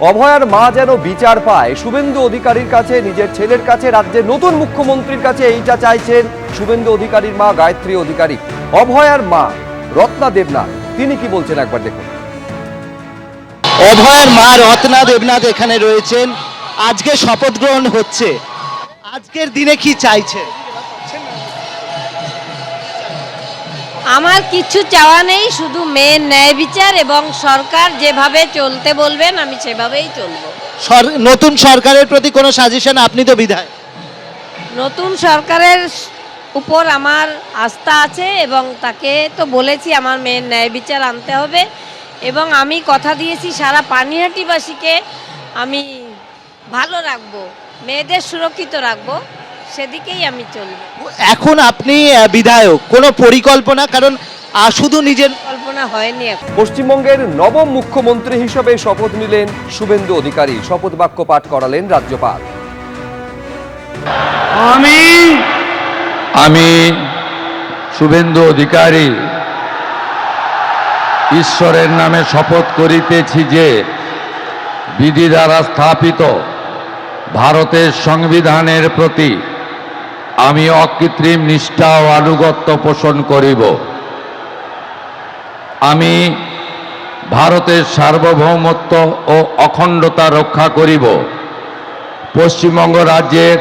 অভয়ার মা যেন বিচার পায়, শুভেন্দু অধিকারীর কাছে, নিজের ছেলের কাছে, রাজ্যের নতুন মুখ্যমন্ত্রীর কাছে এইটা চাইছেন শুভেন্দু অধিকারীর মা গায়ত্রী অধিকারী। অভয়ার মা রত্না দেবনাথ তিনি কি বলছেন একবার দেখুন। অভয়ার মা রত্না দেবনাথ এখানে রয়েছেন। আজকে শপথ গ্রহণ হচ্ছে, আজকের দিনে কি চাইছে? আমার কিছু চাওয়া নেই, শুধু মেয়ের ন্যায় বিচার এবং সরকার যেভাবে চলতে বলবেন আমি সেভাবেই চলব। নতুন সরকারের প্রতি কোনো সাজেশন? আপনি তো বিধায়ক। নতুন সরকারের উপর আমার আস্থা আছে এবং তাকে তো বলেছি আমার মেয়ের ন্যায় বিচার আনতে হবে এবং আমি কথা দিয়েছি সারা পানিহাটিবাসীকে আমি ভালো রাখবো, মেয়েদের সুরক্ষিত রাখবো, সেদিকেই আমি চলব। এখন আপনি বিধায়ক, কোনো পরিকল্পনা? কারণ শুধু নিজের কল্পনা হয়নি এখন। পশ্চিমবঙ্গের নবম মুখ্যমন্ত্রী হিসেবে শপথ নিলেন শুভেন্দু অধিকারী। শপথ বাক্য পাঠ করালেন রাজ্যপাল। আমি শুভেন্দু অধিকারী ঈশ্বরের নামে শপথ করিতেছি যে বিধি দ্বারা স্থাপিত ভারতের সংবিধানের প্রতি আমি অকৃত্রিম নিষ্ঠা ও আনুগত্য পোষণ করিব। আমি ভারতের সার্বভৌমত্ব ও অখণ্ডতা রক্ষা করিব। পশ্চিমবঙ্গ রাজ্যের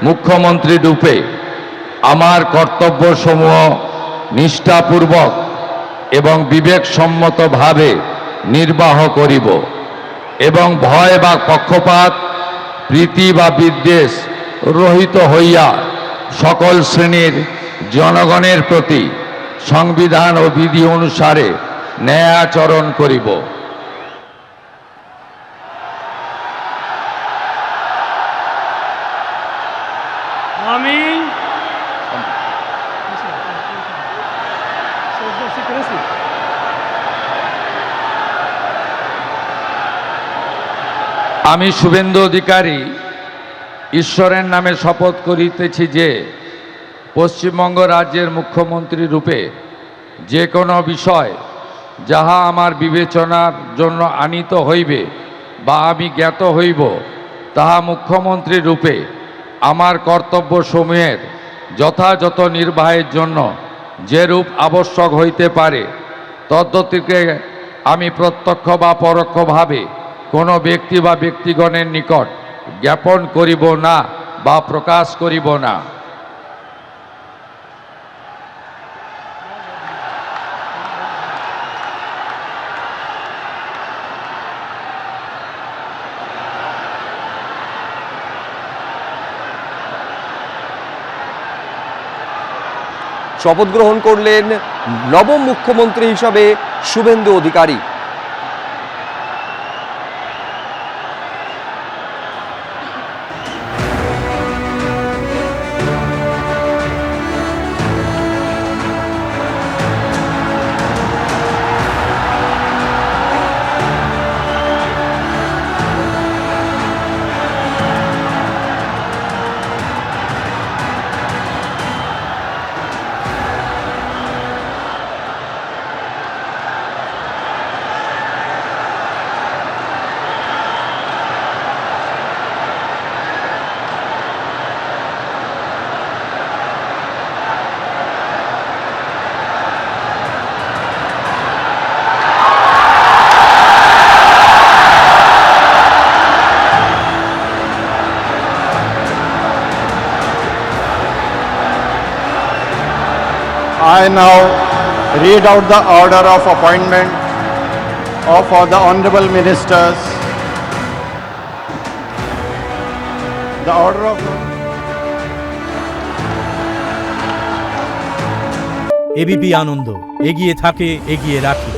মুখ্যমন্ত্রী রূপে আমার কর্তব্যসমূহ নিষ্ঠাপূর্বক এবং বিবেকসম্মতভাবে নির্বাহ করিব এবং ভয় বা পক্ষপাত, প্রীতি বা বিদ্বেষ রহিত হইয়া সকল শ্রেণীর জনগণের প্রতি সংবিধান ও বিধি অনুসারে ন্যায়াচরণ করিব। আমি আমি শুভেন্দু অধিকারী ঈশ্বরের নামে শপথ করিতেছি যে পশ্চিমবঙ্গ রাজ্যের মুখ্যমন্ত্রী রূপে যে কোনো বিষয় যাহা আমার বিবেচনার জন্য আনিত হইবে বা আমি জ্ঞাত হইব, তাহা মুখ্যমন্ত্রী রূপে আমার কর্তব্যসমূহের যথাযথ নির্বাহের জন্য যেরূপ আবশ্যক হইতে পারে তদ্গতিকে আমি প্রত্যক্ষ বা পরোক্ষভাবে কোনো ব্যক্তি বা ব্যক্তিগণের নিকট জ্ঞাপন করিব না বা প্রকাশ করিব না। শপথ গ্রহণ করলেন নবম মুখ্যমন্ত্রী হিসাবে Suvendu Adhikari. I now read out the order of appointment of all the honorable ministers. The order of ABP Ananda, এগিয়ে থাকে, এগিয়ে রাখে।